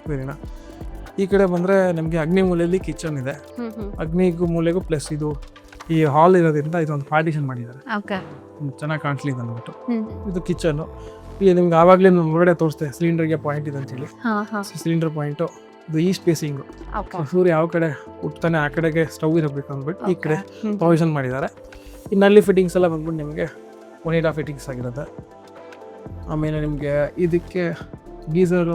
ಸರಿನಾ? ಈ ಕಡೆ ಬಂದ್ರೆ ನಮ್ಗೆ ಅಗ್ನಿ ಮೂಲೆಯಲ್ಲಿ ಕಿಚನ್ ಇದೆ. ಅಗ್ನಿಗೂ ಮೂಲೆಗೂ ಪ್ಲಸ್ ಇದು ಈ ಹಾಲ್ ಇರೋದ್ರಿಂದ ಇದೊಂದು ಪಾರ್ಟಿಷನ್ ಮಾಡಿದ್ದಾರೆ ಚೆನ್ನಾಗಿ ಕಾಣಿಸ್ಲಿ ಅಂದ್ಬಿಟ್ಟು. ಇದು ಕಿಚನ್. ಇಲ್ಲಿ ನಿಮ್ಗೆ ಆವಾಗಲೇ ಹೊರಗಡೆ ತೋರಿಸ್ತೆ ಸಿಲಿಂಡರ್ಗೆ ಪಾಯಿಂಟ್ ಇದೆ ಅಂತೇಳಿ. ಸಿಲಿಂಡರ್ ಪಾಯಿಂಟು ಇದು ಈಸ್ಟ್ ಫೇಸಿಂಗು. ಸೂರ್ಯ ಯಾವ ಕಡೆ ಹುಟ್ತಾನೆ ಆ ಕಡೆಗೆ ಸ್ಟವ್ ಇರಬೇಕು ಅಂದ್ಬಿಟ್ಟು ಈ ಕಡೆ ಪ್ರೊವಿಷನ್ ಮಾಡಿದ್ದಾರೆ. ಇನ್ನಲ್ಲಿ ಫಿಟ್ಟಿಂಗ್ಸ್ ಎಲ್ಲ ಬಂದ್ಬಿಟ್ಟು ನಿಮಗೆ ಒನಿಡಾ ಫಿಟ್ಟಿಂಗ್ಸ್ ಆಗಿರುತ್ತೆ. ಆಮೇಲೆ ನಿಮಗೆ ಇದಕ್ಕೆ ಗೀಸರ್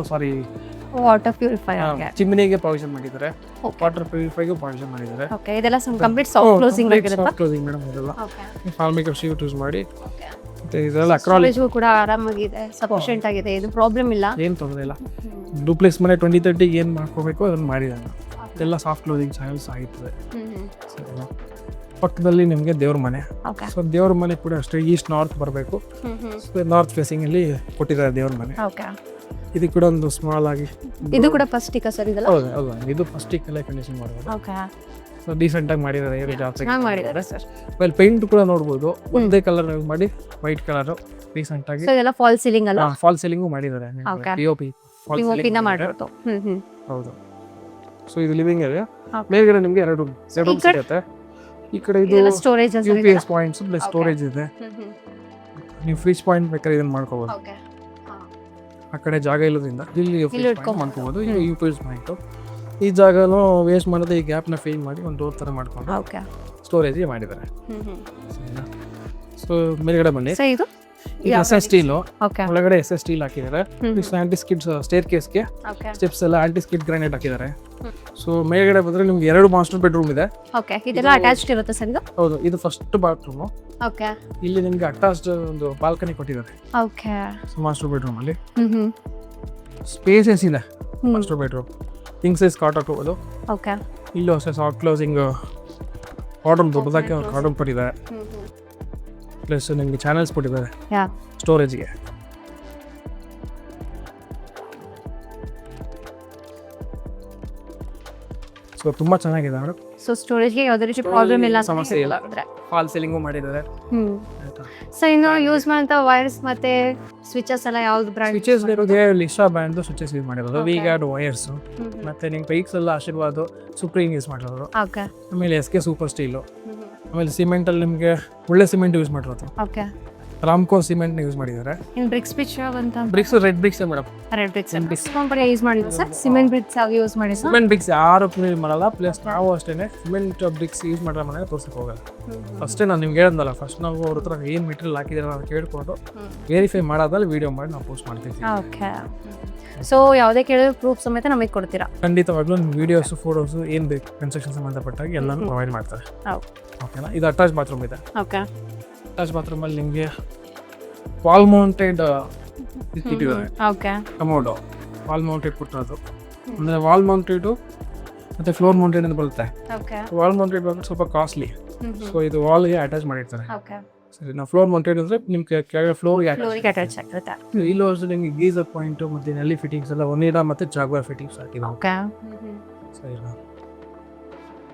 ವಾಟರ್ ಪ್ಯೂರಿಫೈಯರ್ ಚಿಮ್ನಿಗೆ ಪ್ರೊವಿಷನ್ ಮಾಡಿದ್ದಾರೆ. ವಾಟರ್ ಪ್ಯೂರಿಫೈಗೂ ಪ್ರೊವಿಷನ್ ಮಾಡಿದ್ದಾರೆ. ಇದೆಲ್ಲ ಕಂಪ್ಲೀಟ್ ಸಾಫ್ಟ್ ಕ್ಲೋಸಿಂಗ್ ಆಗಿರುತ್ತೆ. Soft closing madam. ಇದೆಲ್ಲ ಫಾರ್ಮಿಕಾ ಶೀಟ್ ಯೂಸ್ ಮಾಡಿ ಇದೆಲ್ಲ ಅಕ್ರಾಲಿಕ್ ಕೂಡ ಆರಾಮಾಗಿದೆ, ಸಫಿಷಿಯೆಂಟ್ ಆಗಿದೆ. ಇದು ಪ್ರಾಬ್ಲಮ್ ಇಲ್ಲ, ಏನು ತೊಂದರೆ ಇಲ್ಲ. ಡೂಪ್ಲೆಕ್ಸ್ ಮನೆ 2030 ಏನು ಮಾಡ್ಕೋಬೇಕು ಅದನ್ನು ಮಾಡಿದ್ದಾನೆ. ಇದೆಲ್ಲ ಸಾಫ್ಟ್ ಕ್ಲೋಸಿಂಗ್ ಚಾನಲ್ಸ್ ಆಗಿರ್ತದೆ. ಸರಿನಾ? ಪಕ್ಕದಲ್ಲಿ ನಿಮಗೆ ದೇವ್ರ ಮನೆ. ಸೊ ದೇವ್ರ ಮನೆ ಕೂಡ ಅಷ್ಟೇ ಈಸ್ಟ್ ನಾರ್ತ್ ಬರಬೇಕು. ನಾರ್ತ್ ಫೇಸಿಂಗ್ ಅಲ್ಲಿ ಕೊಟ್ಟಿದ್ದಾರೆ ದೇವ್ರ ಮನೆ. ಇದು ಕೂಡ ಒಂದು ಸ್ಮಾಲ್ ಆಗಿ ಇದು ಕೂಡ ಫಸ್ಟ್ ಟಿಕ್ ಸರ್ ಇದೆಲ್ಲ? ಹೌದು ಹೌದು, ಇದು ಫಸ್ಟ್ ಟಿಕ್ ಅಲ್ಲೇ ಕಂಡೀಷನ್ ಮಾಡೋದು. ಸೊ ಡೀಸೆಂಟ್ ಆಗಿ ಮಾಡಿದ್ದಾರೆ, ಏನು ಜಾಸ್ತಿ ಮಾಡಿದ್ದಾರೆ ಸರ್. ಆಮೇಲೆ ಪೇಂಟ್ ಕೂಡ ನೋಡ್ಬೋದು, ಒಂದೇ ಕಲರ್ ಮಾಡಿ ವೈಟ್ ಕಲರ್ ಡೀಸೆಂಟ್ ಆಗಿ. ಇದೆಲ್ಲ ಫಾಲ್ ಸೀಲಿಂಗ್ ಅಲ್ಲ? ಫಾಲ್ ಸೀಲಿಂಗು ಮಾಡಿದ್ದಾರೆ. ಪಿಒಪಿ ಪಿಒಪಿನ ಮಾಡಿರೋದು. ಹೌದು. ಸೊ ಇದು ಲಿವಿಂಗ್ ಏರಿಯಾ. ಮೇಲ್ಗಡೆ ನಿಮಗೆ 2 ರೂಮ್ ಸಿಗುತ್ತೆ. ಈ ಕಡೆ ಇದು storage UPS points plus storage ಇದೆ. ನೀವು ಫ್ರಿಜ್ ಪಾಯಿಂಟ್ ಬೇಕಾದ್ರೆ ಇದನ್ನ ಮಾಡ್ಕೋಬಹುದು. ಆ ಕಡೆ ಜಾಗ ಇಲ್ಲದ್ರಿಂದ ಇಲ್ಲಿ ಫ್ರಿಜ್ ಪಾಯಿಂಟ್ ಮಾಡ್ಕೋಬಹುದು. ಯುಪಿಎಸ್ ಪಾಯಿಂಟ್ ಈ ಜಾಗನೂ ವೇಸ್ಟ್ ಮಾಡೋದು, ಈ ಗ್ಯಾಪ್ನ ಫಿಲ್ ಮಾಡಿ ಒಂದು ಡೋರ್ ಥರ ಮಾಡ್ಕೊಂಡು ಸ್ಟೋರೇಜ್ ಮಾಡಿದ್ದಾರೆ. ಸರಿನಾ? ಸೊ ಮೇಲ್ಗಡೆ ಬನ್ನಿ. ಇದು SS ಸ್ಟೀಲು, ಒಳಗಡೆ SS ಸ್ಟೀಲ್ ಹಾಕಿದ್ದಾರೆ. ಆಂಟಿ ಸ್ಕಿಡ್ ಸ್ಟೇರ್ ಕೇಸ್ಗೆ ಸ್ಟೆಪ್ಸ್ ಎಲ್ಲ ಆಂಟಿ ಸ್ಕಿಡ್ ಗ್ರಾನೈಟ್ ಹಾಕಿದ್ದಾರೆ. ಸೊ ಮೇಲ್ಗಡೆ ಬಂದರೆ ನಿಮ್ಗೆ 2 ಮಾಸ್ಟರ್ ಬೆಡ್ರೂಮ್ ಇದೆ. ಓಕೆ, ಇದೆಲ್ಲ ಅಟ್ಯಾಚ್ಡ್ ಇರುತ್ತೆ ಸರ್ ಇದು? ಹೌದು, ಇದು ಫಸ್ಟ್ ಬಾತ್ರೂಮು. ಓಕೆ, ಇಲ್ಲಿ ನಿಮಗೆ ಅಟ್ಯಾಚ್ಡ್ ಒಂದು ಬಾಲ್ಕನಿ ಕೊಟ್ಟಿದ್ದಾರೆ. ಓಕೆ, ಸೊ ಮಾಸ್ಟರ್ ಬೆಡ್ರೂಮ್ ಅಲ್ಲಿ ಸ್ಪೇಸಸ್ ಇದೆ. Master bedroom king size cot ಹಾಕೋಬೋದು. ಓಕೆ, ಇಲ್ಲೂ ಅಷ್ಟೇ ಸಾಫ್ಟ್ ಕ್ಲೋಸಿಂಗ್ ವಾರ್ಡ್ರೂಮ್ ದೊಡ್ಡದಾಗಿ ವಾರ್ಡ್ರೂಮ್ ಕೊಟ್ಟಿದ್ದಾರೆ. ಪ್ಲಸ್ ನಿಮಗೆ ಚಾನಲ್ಸ್ ಕೊಟ್ಟಿದ್ದಾರೆ ಯಾ ಸ್ಟೋರೇಜ್ಗೆ. ಸೊ ತುಂಬ ಚೆನ್ನಾಗಿದೆ ಮೇಡಮ್. ಸೊ ಸ್ಟೋರೇಜ್ಗೆ ಯಾವುದೇ ರೀತಿ ಪ್ರಾಬ್ಲಮ್ ಇಲ್ಲ, ಸಮಸ್ಯೆ ಇಲ್ಲ. ಫಾಲ್ ಸೀಲಿಂಗು ಮಾಡಿದ್ದಾರೆ. ಸೊ ಇನ್ನು ಯೂಸ್ ಮಾಡೋ ವೈರ್ಸ್ ಮತ್ತೆ ಸ್ವಿಚಸ್ ಎಲ್ಲ ಯಾವ್ದು ಬ್ರ್ಯಾಂಡ್? ಸ್ವಿಚಸ್ ಇರೋದೇ ಲಿಶಾ ಬ್ರ್ಯಾಂಡ್ ಸ್ವಿಚಸ್ ಯೂಸ್ ಮಾಡಿರೋದು. V Guard wires. ಮತ್ತೆ ನಿಮ್ಗೆ ಬೈಕ್ಸ್ ಎಲ್ಲ ಆಶೀರ್ವಾದ ಸುಪ್ರೀಂ ಯೂಸ್ ಮಾಡಿರೋದು. ಓಕೆ, ಆಮೇಲೆ ಎಸ್ ಕೆ ಸೂಪರ್ ಸ್ಟೀಲು. ಆಮೇಲೆ ಸಿಮೆಂಟಲ್ಲಿ ನಿಮಗೆ ಒಳ್ಳೆ ಸಿಮೆಂಟ್ ಯೂಸ್ ಮಾಡಿರೋದು. ಓಕೆ, ರಾಮ್ಕೋ ಸಿಮೆಂಟ್ನ ಯೂಸ್ ಮಾಡಿದ್ದಾರೆ. ಇನ್ ಬ್ರಿಕ್ಸ್ ಪಿಚ್ ಅಂತ bricks red bricks madam. Red bricks company use ಮಾಡಿದ್ರು ಸರ್. ಸಿಮೆಂಟ್ ಬ್ರಿಕ್ಸ್ ಆಗಿ ಯೂಸ್ ಮಾಡಿದ್ರು. ಸಿಮೆಂಟ್ ಬ್ರಿಕ್ಸ್ ಯಾರು ಯೂಸ್ ಮಾಡಲ್ಲ. ಪ್ಲಸ್ ನಾವು ಅಷ್ಟೇ ಸಿಮೆಂಟ್ ಬ್ರಿಕ್ಸ್ ಯೂಸ್ ಮಾಡೋ ಮನೆ ತೋರ್ಸಕ್ಕೆ ಹೋಗಲ್ಲ. ಫಸ್ಟೇ ನಾನು ನಿಮ್ಗೆ ಹೇಳಿದ್ನಲ್ಲ, ಫಸ್ಟ್ ನಾವು ಅವ್ರ ಹತ್ರ ಏನು ಮೆಟೀರಿಯಲ್ ಹಾಕಿದಾರೆ ಅಂತ ಕೇಳ್ಕೊಂಡು ವೆರಿಫೈ ಮಾಡಾದ್ಮೇಲೆ ವಿಡಿಯೋ ಮಾಡಿ ನಾವು ಪೋಸ್ಟ್ ಮಾಡ್ತೀವಿ. ಓಕೆ, ಸೊ ಯಾವುದೇ ಕೇಳಿದ್ರು ಪ್ರೂಫ್ ಸಮೇತ ನಮಗೆ ಕೊಡ್ತೀರಾ? ಖಂಡಿತವಾಗ್ಲೂ ನಿಮ್ಮ ವೀಡಿಯೋಸು ಫೋಟೋಸು ಏನು ಬೇಕು ಕನ್ಸ್ಟ್ರಕ್ಷನ್ ಸಂಬಂಧಪಟ್ಟಾಗ ಎಲ್ಲನೂ ಪ್ರೊವೈಡ್ ಮಾಡ್ತಾರೆ. ಓಕೆನಾ. ಇದು ಅಟ್ಯಾಚ್ ಬಾತ್ರೂಮ್ ಇದೆ. ಓಕೆ, ಅಟ್ಯಾಚ್ ಬಾತ್ರೂಮಲ್ಲಿ ನಿಮಗೆ ವಾಲ್ ಮೌಂಟೆಡ್ ಇಟ್ಟಿದ್ದಾರೆ. ಓಕೆ, ಕಮೋಡೋ ವಾಲ್ ಮೌಂಟೆಡ್ ಕೊಟ್ಟಿರೋದು. ಅಂದರೆ ವಾಲ್ ಮೌಂಟೆಡು ಮತ್ತು ಫ್ಲೋರ್ ಮೌಂಟೆಡ್ ಅಂತ ಬರುತ್ತೆ. ಓಕೆ, ವಾಲ್ ಮೌಂಟೆಡ್ ಬಂದ್ರೆ ಸ್ವಲ್ಪ ಕಾಸ್ಟ್ಲಿ. ಸೊ ಇದು ವಾಲ್ಗೆ ಅಟ್ಯಾಚ್ ಮಾಡಿರ್ತಾರೆ. ಓಕೆ, ಸರಿ. ನಾವು ಫ್ಲೋರ್ ಮೌಂಟೆಡ್ ಅಂದರೆ ನಿಮ್ಗೆ ಕೆಳಗೆ ಫ್ಲೋರ್ಗೆ ಅಟ್ಯಾಚ್ ಆಗಿರುತ್ತೆ. ಇಲ್ಲೂ ಅಷ್ಟೇ ನಿಮಗೆ ಗೀಸರ್ ಪಾಯಿಂಟು ಮತ್ತು ನಲ್ಲಿ ಫಿಟ್ಟಿಂಗ್ಸ್ ಎಲ್ಲ ಒನಿಡಾ ಮತ್ತು ಜಾಗ್ವಾರ್ ಫಿಟ್ಟಿಂಗ್ಸ್ ಹಾಕಿಲ್ಲ. ಓಕೆ, ಸರಿ.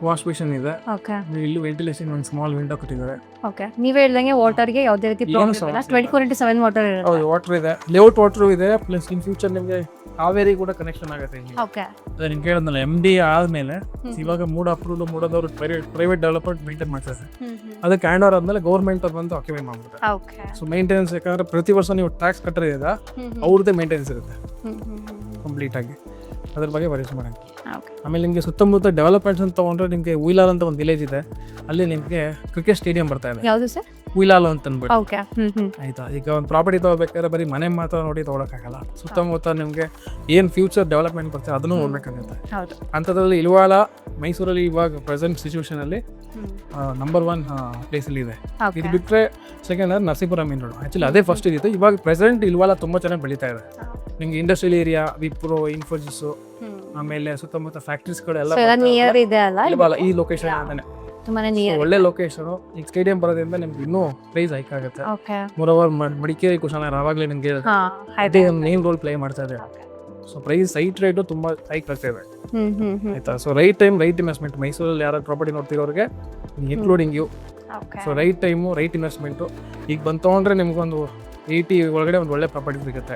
ವಾಶ್ ಬೇಸಿನ್ ಇದೆ. ಓಕೆ, ಇಲ್ಲಿ ವೆಂಟಿಲೇಷನ್ ಒಂದು ಸ್ಮಾಲ್ ವಿಂಡೋ ಕೊಟ್ಟಿದ್ದಾರೆ. ಓಕೆ, ನೀವು ಹೇಳ್ದಂಗೆ ವಾಟರ್ಗೆ ಯಾವುದೇ ರೀತಿ ಪ್ರಾಬ್ಲಮ್ ಇಲ್ಲ. 24/7 ವಾಟರ್ ಇರುತ್ತೆ. ಹೌದು, ವಾಟರ್ ಇದೆ. ಲೇಔಟ್ ವಾಟರ್ ಇದೆ. ಪ್ಲಸ್ ಇನ್ ಫ್ಯೂಚರ್ ನಿಮಗೆ ಕಾವೇರಿ ಕೂಡ ಕನೆಕ್ಷನ್ ಆಗುತ್ತೆ ಇಲ್ಲಿ. ಓಕೆ, ಅದೇ ನಿಮ್ಗೆ ಹೇಳಿದ್ನಲ್ಲ, MD ಆದಮೇಲೆ ಇವಾಗ ಮೂಡ್ ಅಪ್ರೂವ್ಡ್ ಮೂಡೋದವ್ರು ಪ್ರೈವೇಟ್ ಡೆವಲಪ್ಮೆಂಟ್ ಮೇಂಟೈನ್ ಮಾಡ್ತಾರೆ. ಅದಕ್ಕೆ ಹ್ಯಾಂಡ್ ಓವರ್ ಆದಮೇಲೆ ಗೌರ್ಮೆಂಟ್ ಅವ್ರು ಬಂದು ಆಕ್ಯುಪೈ ಮಾಡ್ಬಿಡ್ತಾರೆ. ಓಕೆ, ಸೊ ಮೇಂಟೆನೆನ್ಸ್ ಯಾಕಂದ್ರೆ ಪ್ರತಿ ವರ್ಷ ನೀವು ಟ್ಯಾಕ್ಸ್ ಕಟ್ಟೋದಿದೆ, ಅವ್ರದ್ದೇ ಮೇಂಟೆನೆನ್ಸ್ ಇರುತ್ತೆ ಕಂಪ್ಲೀಟ್ ಆಗಿ. ಅದ್ರ ಬಗ್ಗೆ ವರೀಸ್ ಮಾಡೋಕ್ಕೆ. ಆಮೇಲೆ ನಿಮಗೆ ಸುತ್ತಮುತ್ತ ಡೆವಲಪ್ಮೆಂಟ್ಸ್ ಅಂತ ತೊಗೊಂಡ್ರೆ ನಿಮಗೆ ಉಯ್ಲಾಲ್ ಅಂತ ಒಂದು ವಿಲೇಜ್ ಇದೆ. ಅಲ್ಲಿ ನಿಮಗೆ ಕ್ರಿಕೆಟ್ ಸ್ಟೇಡಿಯಂ ಬರ್ತಾ ಇದೆ. ಯಾವುದು ಸರ್? ಉಯ್ಲಾಲ್ ಅಂತ ಅಂದ್ಬಿಟ್ಟು. ಓಕೆ, ಆಯ್ತಾ. ಈಗ ಒಂದು ಪ್ರಾಪರ್ಟಿ ತೊಗೋಬೇಕಾದ್ರೆ ಬರೀ ಮನೆ ಮಾತ್ರ ನೋಡಿ ತೊಗೊಳಕ್ಕಾಗಲ್ಲ. ಸುತ್ತಮುತ್ತ ನಿಮಗೆ ಏನು ಫ್ಯೂಚರ್ ಡೆವಲಪ್ಮೆಂಟ್ ಬರ್ತದೆ ಅದನ್ನು ನೋಡ್ಬೇಕಾಗುತ್ತೆ. ಹೌದು. ಅಂಥದ್ರಲ್ಲಿ ಇಲ್ವಾಲ ಮೈಸೂರಲ್ಲಿ ಇವಾಗ ಪ್ರೆಸೆಂಟ್ ಸಿಚುವೇಶನಲ್ಲಿ ನಂಬರ್ 1 ಪ್ಲೇಸಲ್ಲಿ ಇದೆ. ಇದು ಬಿಟ್ಟರೆ second Narasipura main road. Actually ಅದೇ ಫಸ್ಟ್ ಇದ್ದಿತ್ತು. ಇವಾಗ ಪ್ರೆಸೆಂಟ್ ಇಲ್ವಾಲ ತುಂಬ ಚೆನ್ನಾಗಿ ಬೆಳೀತಾ ಇದೆ. ನಿಮಗೆ ಇಂಡಸ್ಟ್ರಿಯಲ್ ಏರಿಯಾ, ವಿಪ್ರೋ, ಇನ್ಫೋಸಿಸು, ಆಮೇಲೆ ಸುತ್ತಮುತ್ತ ಫ್ಯಾಕ್ಟ್ರೀಸ್ಗಳೆಲ್ಲ ನಿಯರ್ ಇದೆ ಅಲ್ಲ ಇಲ್ವಾಲ. ಈ ಲೊಕೇಶನ್ ಅಂತಾನೆ ತುಂಬಾನೇ ನಿಯರ್. ಒಳ್ಳೆ ಲೊಕೇಶನ್. ಈಗ ಸ್ಟೇಡಿಯಂ ಬರೋದ್ರಿಂದ ನಿಮ್ಗೆ ಇನ್ನೂ ಪ್ರೈಸ್ ಹೈಕ್ ಆಗುತ್ತೆ. ಓಕೆ, ಮೋರೋವರ್ ಮಡಿಕೇರಿ ಕುಶಾಲನಗರ ಆವಾಗಲೇ ನಿಮಗೆ ಅದೇ ಮೇನ್ ರೋಲ್ ಪ್ಲೇ ಮಾಡ್ತಾ ಇದೆ. ಸೊ ಪ್ರೈಸ್ ಸೈಟ್ ರೇಟು ತುಂಬ ಹೈಕ್ ಆಗ್ತಾ ಇದೆ. ಆಯ್ತಾ. So right time right investment. ಮೈಸೂರಲ್ಲಿ ಯಾರು ಪ್ರಾಪರ್ಟಿ ನೋಡ್ತಿರೋರಿಗೆ including you. So right time right investment. ಈಗ ಬಂದು ತೊಗೊಂಡ್ರೆ ನಿಮ್ಗೊಂದು 80 ಒಳಗಡೆ ಒಂದು ಒಳ್ಳೆ ಪ್ರಾಪರ್ಟಿ ಸಿಗುತ್ತೆ.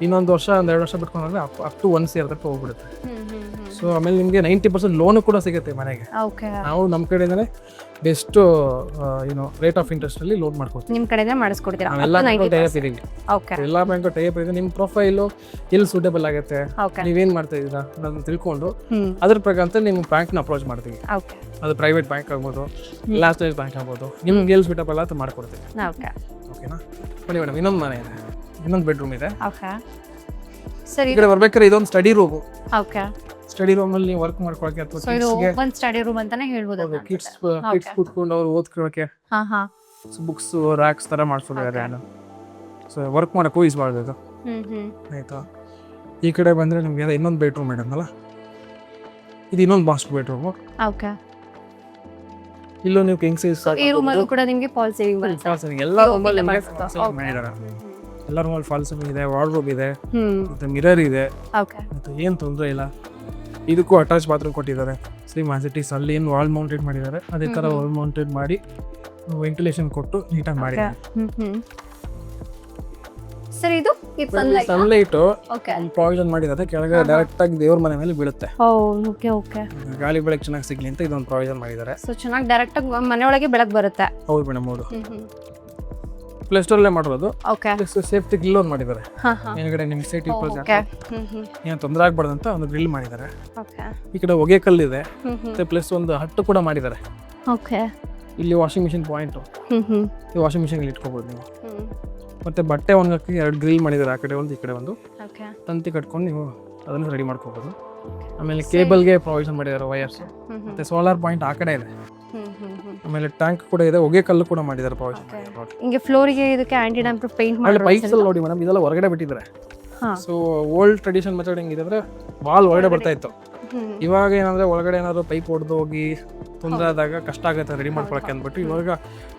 ಇನ್ನೊಂದು ವರ್ಷ 1-2 ವರ್ಷ ಬಿಟ್ಕೊಂಡ್ರೆ ಅಪ್ ಟು 1 CR ತನಕ ಹೋಗ್ಬಿಡುತ್ತೆ. ಸೊ ಆಮೇಲೆ ನಿಮಗೆ 90% ಲೋನು ಕೂಡ ಸಿಗುತ್ತೆ ಮನೆಗೆ. ನಾವು ನಮ್ಮ ಕಡೆಯಿಂದನೇ ಬೆಸ್ಟ್ ರೇಟ್ ಆಫ್ ಇಂಟ್ರೆಸ್ಟ್ ಅಲ್ಲಿ ಲೋನ್ ಮಾಡ್ಕೊಡ್ತೀವಿ. ನಿಮ್ಮ ಕಡೆನೇ ಮಾಡಿಸ್ಕೊಡ್ತೀರಾ? ಎಲ್ಲ ಬ್ಯಾಂಕ್ ಟೈಪ್ ಇದೆ. ನಿಮ್ಮ ಪ್ರೊಫೈಲು ಎಲ್ಲಿ ಸೂಟೇಬಲ್ ಆಗುತ್ತೆ, ನೀವೇನು ಮಾಡ್ತಾ ಇದ್ದೀರಾ ಅನ್ನೋದನ್ನ ತಿಳ್ಕೊಂಡು ಅದ್ರ ಪ್ರಕಾರ ನಿಮ್ಮ ಬ್ಯಾಂಕ್ನ ಅಪ್ರೋಚ್ ಮಾಡ್ತೀವಿ. ಅದು ಪ್ರೈವೇಟ್ ಬ್ಯಾಂಕ್ ಆಗ್ಬೋದು, ಲಾಸ್ಟ್ ಬ್ಯಾಂಕ್ ಆಗ್ಬೋದು. ನಿಮ್ಗೆ ಎಲ್ಲಿ ಸೂಟೇಬಲ್ ಅಂತ ಮಾಡ್ಕೊಡ್ತೀವಿ. ಓಕೆನಾ. ಬನ್ನಿ ಮೇಡಮ್, ಇನ್ನೊಂದು ಮನೆ ಇದೆ, ಇನ್ನೊಂದು ಬೆಡ್ರೂಮ್ ಇದೆ. ಸರಿ, ಈ ಕಡೆ ಬರ್ಬೇಕಾದ್ರೆ ಇದೊಂದು study room. Okay, study room ಅಲ್ಲಿ ನೀವು ವರ್ಕ್ ಮಾಡ್ಕೊಳಕ್ಕೆ ಅಥವಾ ಒಂದು ಸ್ಟಡಿ ರೂಮ್ ಅಂತಾನೆ ಹೇಳ್ಬೋದು. ಕಿಡ್ಸ್ ಕೂತ್ಕೊಂಡು ಅವ್ರು ಓದ್ಕೊಳ್ಳೋಕೆ ಬುಕ್ಸ್ ರ್ಯಾಕ್ಸ್ ತರ ಮಾಡ್ಕೊಂಡಿದ್ದಾರೆ. ಸೊ ವರ್ಕ್ ಮಾಡೋಕ್ಕೂ ಯೂಸ್ ಮಾಡಬೇಕು. ಆಯ್ತಾ. ಈ ಕಡೆ ಬಂದ್ರೆ ನಿಮ್ಗೆ ಇನ್ನೊಂದು ಬೆಡ್ರೂಮ್ ಮೇಡಮ್ ಅಲ್ಲ, ಇದು ಇನ್ನೊಂದು ಮಾಸ್ಟರ್ ಬೆಡ್ರೂಮ್. ಓಕೆ, ಇಲ್ಲೂ ನೀವು ಕಿಂಗ್ ಸೈಜ್ ಈ ರೂಮ್ ಅಲ್ಲೂ ಕೂಡ ನಿಮಗೆ ಫಾಲ್ ಸೀಲಿಂಗ್ ಬರುತ್ತೆ. ಎಲ್ಲ ರೂಮಲ್ಲಿ ಮಾಡಿದ್ದಾರೆ. ಎಲ್ಲ ರೂಮಲ್ಲಿ ಫಾಲ್ ಸೀಲಿಂಗ್ ಇದೆ, ವಾರ್ಡ್ರೋಬ್ ಇದೆ, ಮತ್ತೆ ಮಿರರ್ ಇದೆ. ಮತ್ತೆ ಏನು ತೊಂದರೆ ಇಲ್ಲ. ಇದಕ್ಕೂ ಅಟ್ಯಾಚ್ ಬಾತ್ರೂಮ್ ಕೊಟ್ಟಿದ್ದಾರೆ. ಸೇಮ್ ಆಸ್ ಇಟ್ ಈಸ್ ಅಲ್ಲಿ ಏನು ವಾಲ್ ಮೌಂಟೆಡ್ ಮಾಡಿದ್ದಾರೆ ಅದೇ ಥರ ವಾಲ್ ಮೌಂಟೆಡ್ ಮಾಡಿ ವೆಂಟಿಲೇಷನ್ ಕೊಟ್ಟು ನೀಟಾಗಿ ಮಾಡಿದ್ದಾರೆ. ಸರ್ ಇದು ಸನ್ಲೈಟ್ ಪ್ರಾವಿಷನ್ ಮಾಡಿದ್ದಾರೆ. ಕೆಳಗಡೆ ಡೈರೆಕ್ಟ್ ಆಗಿ ದೇವ್ರ ಮನೆ ಮೇಲೆ ಬೀಳುತ್ತೆ. ಗಾಳಿ ಬೆಳಕು ಚೆನ್ನಾಗಿ ಸಿಗ್ಲಿ ಅಂತ ಇದೊಂದು ಪ್ರಾವಿಷನ್ ಮಾಡಿದ್ದಾರೆ. ಸೊ ಚೆನ್ನಾಗಿ ಡೈರೆಕ್ಟ್ ಆಗಿ ಮನೆ ಒಳಗೆ ಬೆಳಕು ಬರುತ್ತೆ. ಹೌದು ಮೇಡಮ್, ಹೌದು. ಪ್ಲೇ ಸ್ಟೋರಲ್ಲೇ ಮಾಡಿರೋದು. ಸೇಫ್ಟಿ ಗ್ರಿಲ್ ಒಂದು ಮಾಡಿದ್ದಾರೆ. ಮೇಲ್ಗಡೆ ನಿಮ್ಗೆ ಸೇಫ್ಟಿ ಏನು ತೊಂದರೆ ಆಗ್ಬಾರ್ದು ಅಂತ ಒಂದು ಗ್ರಿಲ್ ಮಾಡಿದ್ದಾರೆ. ಈ ಕಡೆ ಹೊಗೆ ಕಲ್ಲಿದೆ. ಮತ್ತೆ ಪ್ಲಸ್ ಒಂದು ಹಟ್ಟು ಕೂಡ ಮಾಡಿದ್ದಾರೆ. ಇಲ್ಲಿ ವಾಷಿಂಗ್ ಮಿಷಿನ್ ಪಾಯಿಂಟ್. ಈ ವಾಷಿಂಗ್ ಮಿಷಿನ್ ಇಟ್ಕೋಬಹುದು ನೀವು. ಮತ್ತೆ ಬಟ್ಟೆ ಒಣಗಕ್ಕೆ 2 ಗ್ರಿಲ್ ಮಾಡಿದ್ದಾರೆ. ಆ ಕಡೆ ಒಂದು ಈ ಕಡೆ ಒಂದು ತಂತಿ ಕಟ್ಕೊಂಡು ನೀವು ಅದನ್ನು ರೆಡಿ ಮಾಡ್ಕೋಬಹುದು. ಆಮೇಲೆ ಕೇಬಲ್ಗೆ ಪ್ರೊವಿಷನ್ ಮಾಡಿದ್ದಾರೆ ವೈರ್ಸ್, ಮತ್ತೆ ಸೋಲಾರ್ ಪಾಯಿಂಟ್ ಆ ಕಡೆ ಇದೆ. ಆಮೇಲೆ ಟ್ಯಾಂಕ್ ಕೂಡ ಇದೆ, ಹೊಗೆ ಕಲ್ಲು ಕೂಡ ಮಾಡಿದ್ದಾರೆ ಪ್ರೊವಿಷನ್. ಹಿಂಗೆ ಫ್ಲೋರಿಗೆ ಇದಕ್ಕೆ ಆಂಟಿ ಡ್ಯಾಂಪ್ ಪೇಂಟ್ ಆಮೇಲೆ ಪೈಪ್ಸ್ ಎಲ್ಲ ನೋಡಿ ಮೇಡಮ್, ಇದೆಲ್ಲ ಹೊರಗಡೆ ಬಿಟ್ಟಿದ್ದಾರೆ. ಸೊ ಓಲ್ಡ್ ಟ್ರೆಡಿಷನ್ ಮೆಥಡ್ ಹೆಂಗಿದೆ ಅಂದ್ರೆ ವಾಲ್ ಹೊರಗಡೆ ಬರ್ತಾ ಇತ್ತು. ಇವಾಗ ಏನಂದ್ರೆ ಒಳಗಡೆ ಏನಾದ್ರು ಪೈಪ್ ಹೊಡೆದು ಹೋಗಿ ತೊಂದರೆ ಆದಾಗ ಕಷ್ಟ ಆಗುತ್ತೆ ರೆಡಿ ಮಾಡ್ಕೊಳಕ್ಕೆ ಅಂದ್ಬಿಟ್ಟು ಇವಾಗ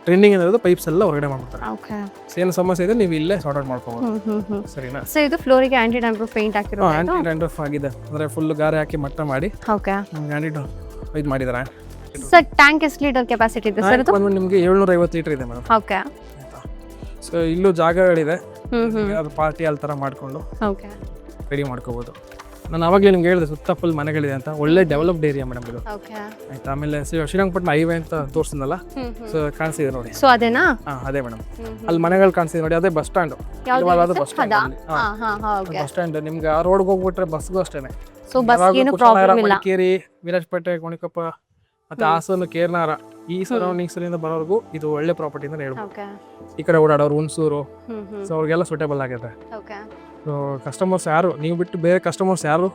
ಟ್ರೆಂಡಿಂಗ್ ಏನಾದ್ರು ಪೈಪ್ಸ್ ಎಲ್ಲ ಹೊರಗಡೆ ಮಾಡ್ಬಿಡ್ತಾರೆ. ಏನು ಸಮಸ್ಯೆ ಇದೆ ನೀವು ಇಲ್ಲೇ ಸಾರ್ಟ್ ಔಟ್ ಮಾಡ್ಕೋಬಹುದು. ಸರಿನಾ? ಸೊ ಇದು ಫ್ಲೋರಿಗೆ ಆಂಟಿ ಡ್ಯಾಂಪ್ ಪೇಂಟ್ ಹಾಕಿರೋ ಆಂಟಿ ಡ್ಯಾಂಡ್ರಫ್ ಆಗಿದೆ ಅಂದ್ರೆ ಫುಲ್ ಗಾರೆ ಹಾಕಿ ಮಟ್ಟ ಮಾಡಿ ಓಕೆ ಆಂಟಿ ಇದು ಮಾಡಿದ್ದಾರೆ. ಸರ್ ಟ್ಯಾಂಕ್ ಎಷ್ಟು ಲೀಟರ್ ಕೆಪಾಸಿಟಿ ಇದೆ ಸರ್? ಇದು ನಿಮಗೆ 750 ಲೀಟರ್ ಇದೆ ಮೇಡಮ್. ಓಕೆ. ಸೊ ಇಲ್ಲೂ ಜಾಗಗಳಿದೆ, ಅದು ಪಾರ್ಟಿ ಅಲ್ಲಿ ಥರ ಮಾಡಿಕೊಂಡು ಓಕೆ ರೆಡಿ ಮಾಡ್ಕೋಬೋದು. ನಾನು ಅವಾಗಲೇ ನಿಮ್ಗೆ ಹೇಳಿದೆ ಸುತ್ತ ಫುಲ್ ಮನೆಗಳಿದೆ ಅಂತ, ಒಳ್ಳೆ ಡೆವಲಪ್ಡ್ ಏರಿಯಾ ಮೇಡಮ್ ಇದು. ಓಕೆ ಆಯ್ತಾ? ಆಮೇಲೆ ಶ್ರೀರಂಗಪಟ್ಟಣ ಹೈವೇ ಅಂತ ತೋರಿಸಿದ್ನಲ್ಲ, ಸೊ ಕಾಣಿಸಿದೆ ನೋಡಿ. ಸೊ ಅದೇನಾ? ಅದೇ ಮೇಡಮ್, ಅಲ್ಲಿ ಮನೆಗಳು ಕಾಣಿಸಿದೆ ನೋಡಿ, ಅದೇ ಬಸ್ ಸ್ಟ್ಯಾಂಡ್. ಅದು ಬಸ್ ಸ್ಟ್ಯಾಂಡ್, ಬಸ್ ಸ್ಟ್ಯಾಂಡ್. ನಿಮ್ಗೆ ಆ ರೋಡ್ಗೆ ಹೋಗ್ಬಿಟ್ರೆ ಬಸ್ಗೂ ಅಷ್ಟೇನೆ. ಸೊ ಬಸ್ ಏನು ಪ್ರಾಬ್ಲಮ್ ಇಲ್ಲ. ಮಡಿಕೇರಿ, ವಿರಾಜಪೇಟೆ, ಗೋಣಿಕೊಪ್ಪ ಮತ್ತೆ ಹಾಸನ, ಕೇರ್ನಾರ ಈ ಸರೌಂಡಿಂಗ್ಸ್ ಬರೋರ್ಗು ಇದು ಒಳ್ಳೆ ಪ್ರಾಪರ್ಟಿ ಅಂತ ಹೇಳ್ಬೋದು. ಈ ಕಡೆ ಓಡಾಡೋರು ಹುಣಸೂರು, ಸೊ ಅವ್ರಿಗೆಲ್ಲ ಸೂಟೇಬಲ್ ಆಗಿದೆ. ಸೊ ಕಸ್ಟಮರ್ಸ್ ಯಾರು ನೀವು ಬಿಟ್ಟು ಬೇರೆ ಕಸ್ಟಮರ್ಸ್ ಯಾರು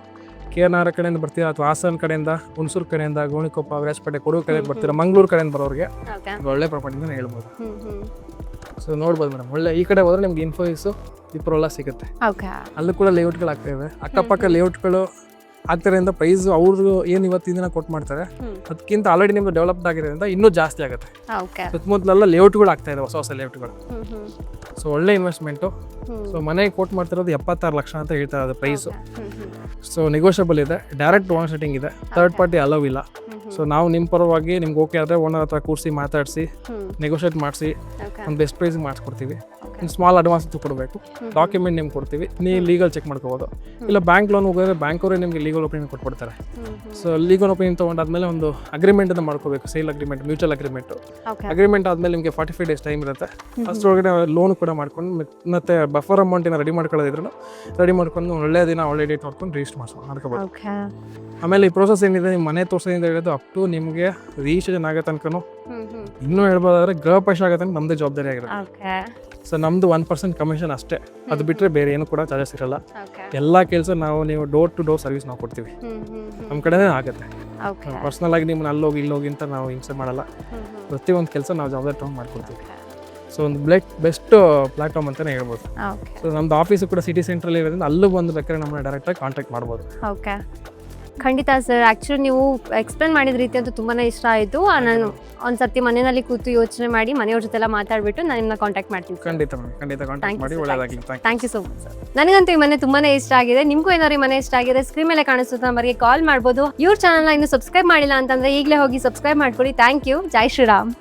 ಕೇರ್ನಾರ ಕಡೆಯಿಂದ ಬರ್ತೀರಾ ಅಥವಾ ಹಾಸನ ಕಡೆಯಿಂದ, ಹುಣಸೂರು ಕಡೆಯಿಂದ, ಗೋಣಿಕೊಪ್ಪ, ವಿರಾಜಪೇಟೆ, ಕೊಡಗು ಕಡೆಯಿಂದ ಬರ್ತೀರಾ, ಮಂಗಳೂರು ಕಡೆಯಿಂದ ಬರೋರಿಗೆ ಒಳ್ಳೆ ಪ್ರಾಪರ್ಟಿ ಅಂತ ಹೇಳ್ಬೋದು. ಸೊ ನೋಡ್ಬೋದು ಮೇಡಮ್, ಒಳ್ಳೆ ಈ ಕಡೆ ಹೋದ್ರೆ ನಿಮ್ಗೆ ಇನ್ಫೋಸಿಸ್, ವಿಪ್ರೋ ಸಿಗುತ್ತೆ. ಅಲ್ಲೂ ಕೂಡ ಲೇಔಟ್ಗಳು ಆಗ್ತಾ ಇವೆ. ಅಕ್ಕಪಕ್ಕ ಲೇಔಟ್ಗಳು ಆಗ್ತಿರೋದ್ರಿಂದ ಪ್ರೈಸ್ ಅವ್ರದ್ದು ಏನು ಇವತ್ತಿನ ದಿನ ಕೊಟ್ಟು ಮಾಡ್ತಾರೆ ಅದಕ್ಕಿಂತ ಆಲ್ರೆಡಿ ನಿಮ್ದು ಡೆವಲಪ್ಡ್ ಆಗಿರೋದ್ರಿಂದ ಇನ್ನೂ ಜಾಸ್ತಿ ಆಗುತ್ತೆ. ಸುತ್ತಮುತ್ತಲೆಲ್ಲ ಲೇಔಟ್ಗಳು ಆಗ್ತಾ ಇದೆ, ಹೊಸ ಹೊಸ ಲೇಔಟ್ಗಳು. ಸೊ ಒಳ್ಳೆ ಇನ್ವೆಸ್ಟ್ಮೆಂಟು. ಸೊ ಮನೆಗೆ ಕೊಟ್ಟು ಮಾಡ್ತಿರೋದು 76 ಲಕ್ಷ ಅಂತ ಹೇಳ್ತಾರೆ ಅದು ಪ್ರೈಸು. ಸೊ ನೆಗೋಷಿಯಬಲ್ ಇದೆ, ಡೈರೆಕ್ಟ್ ಓನರ್ ಸೆಟ್ಟಿಂಗ್ ಇದೆ, ಥರ್ಡ್ ಪಾರ್ಟಿ ಅಲೋ ಇಲ್ಲ. ಸೊ ನಾವು ನಿಮ್ಮ ಪರವಾಗಿ ನಿಮ್ಗೆ ಓಕೆ ಆದರೆ ಓನರ್ ಹತ್ರ ಕೂರಿಸಿ ಮಾತಾಡಿಸಿ ನೆಗೋಷಿಯೇಟ್ ಮಾಡಿಸಿ ಒಂದು ಬೆಸ್ಟ್ ಪ್ರೈಸ್ ಮಾಡಿಸ್ಕೊಡ್ತೀವಿ. ಸ್ಮಾಲ್ ಅಡ್ವಾನ್ಸ್ ಕೊಡಬೇಕು, ಡಾಕ್ಯುಮೆಂಟ್ ನಿಮ್ಗೆ ಕೊಡ್ತೀವಿ, ನೀವು ಲೀಗಲ್ ಚೆಕ್ ಮಾಡ್ಕೋಬೋದು. ಇಲ್ಲ ಬ್ಯಾಂಕ್ ಲೋನ್ ಹೋಗಿದ್ರೆ ಬ್ಯಾಂಕವರೇ ನಿಮಗೆ ಲೀಗಲ್ ಒಪಿನಿಯನ್ ಕೊಟ್ಬಿಡ್ತಾರೆ. ಸೊ ಲೀಗಲ್ ಒಪಿನಿಯನ್ ತೊಗೊಂಡಾದ್ಮೇಲೆ ಒಂದು ಅಗ್ರಿಮೆಂಟನ್ನು ಮಾಡ್ಕೋಬೇಕು, ಸೇಲ್ ಅಗ್ರಿಮೆಂಟ್, ಮ್ಯೂಚುವಲ್ ಅಗ್ರಿಮೆಂಟ್ ಆದಮೇಲೆ ನಿಮಗೆ 45 ಡೇಸ್ ಟೈಮ್ ಇರುತ್ತೆ. ಅಷ್ಟರೊಳಗಡೆ ಲೋನ್ ಕೂಡ ಮಾಡ್ಕೊಂಡು ಮತ್ತೆ ಬಫರ್ ಅಮೌಂಟಿನ ರೆಡಿ ಮಾಡ್ಕೊಳ್ಳೋದಿದ್ರು ರೆಡಿ ಮಾಡ್ಕೊಂಡು ಒಳ್ಳೆ ದಿನ ಒಳ್ಳೆ ಡೇಟ್ ನೋಡ್ಕೊಂಡು ರಿಜಿಸ್ಟರ್ ಮಾಡ್ಕೋಬೋದು. ಆಮೇಲೆ ಈ ಪ್ರೋಸೆಸ್ ಏನಿದೆ, ನಿಮ್ಮ ಮನೆ ತೋರಿಸೋದ್ರಿಂದ ಹೇಳಿದ್ದು ಅಪ್ ಟು ನಿಮಗೆ ರಿಜಿಸ್ಟ್ರೇಷನ್ ಆಗೋ ತನಕನೂ ಇನ್ನೂ ಹೇಳ್ಬೋದಾದ್ರೆ ಗೃಹ ಪ್ರವೇಶ ಆಗೋ ತನಕ ನಮ್ಮದೇ ಜವಾಬ್ದಾರಿ ಆಗಿರುತ್ತೆ. ಸೊ ನಮ್ದು 1% ಕಮಿಷನ್ ಅಷ್ಟೇ, ಅದು ಬಿಟ್ಟರೆ ಬೇರೆ ಏನು ಕೂಡ ಚಾರ್ಜಸ್ ಇರಲ್ಲ. ಎಲ್ಲ ಕೆಲಸ ನೀವು ಡೋರ್ ಟು ಡೋರ್ ಸರ್ವಿಸ್ ನಾವು ಕೊಡ್ತೀವಿ, ನಮ್ಮ ಕಡೆನೇ ಆಗುತ್ತೆ. ಪರ್ಸನಲ್ ಆಗಿ ನಿಮ್ಮನ್ನ ಅಲ್ಲೋಗಿ ಇಲ್ಲೋಗಿ ಅಂತ ನಾವು ಹಿಂಸೆ ಮಾಡಲ್ಲ. ಪ್ರತಿಯೊಂದು ಕೆಲಸ ನಾವು ಜವಾಬ್ದಾರಿ ತೊಗೊಂಡು ಮಾಡ್ಕೊಡ್ತೀವಿ. ಸೊ ಒಂದು ಬೆಸ್ಟ್ ಪ್ಲಾಟ್ಫಾರ್ಮ್ ಅಂತಲೇ ಹೇಳ್ಬೋದು. ಸೊ ನಮ್ದು ಆಫೀಸು ಕೂಡ ಸಿಟಿ ಸೆಂಟ್ರಲ್ಲಿ ಇರೋದ್ರಿಂದ ಅಲ್ಲೂ ಬಂದು ಬೇಕಾದ್ರೆ ನಮ್ಮನ್ನ ಡೈರೆಕ್ಟಾಗಿ ಕಾಂಟ್ಯಾಕ್ಟ್ ಮಾಡ್ಬೋದು. ಓಕೆ, ಖಂಡಿತ ಸರ್. ಆ್ಯಕ್ಚುಲಿ ನೀವು ಎಕ್ಸ್ಪ್ಲೇನ್ ಮಾಡಿದ ರೀತಿ ಅಂತೂ ತುಂಬಾ ಇಷ್ಟ ಆಯಿತು. ನಾನು ಒಂದ್ಸತಿ ಮನೆಯಲ್ಲಿ ಕೂತು ಯೋಚನೆ ಮಾಡಿ ಮನೆಯವ್ರ ಜೊತೆ ಎಲ್ಲ ಮಾತಾಡ್ಬಿಟ್ಟು ನಾನು ನಿಮ್ಮನ್ನ ಕಾಂಟ್ಯಾಕ್ಟ್ ಮಾಡ್ತೀನಿ. ಖಂಡಿತ ಕಾಂಟ್ಯಾಕ್ಟ್ ಮಾಡಿ, ಒಳ್ಳೆಯದಾಗಲಿ. Thank you so much sir. ನನಗಂತೂ ಈ ಮನೆ ತುಂಬಾ ಇಷ್ಟ ಆಗಿದೆ. ನಿಮಗೂ ಏನಾದ್ರು ಈ ಮನೆ ಇಷ್ಟ ಆಗಿದೆ, ಸ್ಕ್ರೀನ್ ಮೇಲೆ ಕಾಣಿಸುತ್ತೆ ನಂಬರ್ಗೆ ಕಾಲ್ ಮಾಡ್ಬೋದು. ಇವ್ರ ಚಾನಲ್ನ ಇನ್ನೂ ಸಬ್ಸ್ಕ್ರೈಬ್ ಮಾಡಿಲ್ಲ ಅಂತಂದ್ರೆ ಈಗಲೇ ಹೋಗಿ ಸಬ್ಸ್ಕ್ರೈಬ್ ಮಾಡ್ಕೊಳ್ಳಿ. Thank you. ಜೈ ಶ್ರೀರಾಮ್.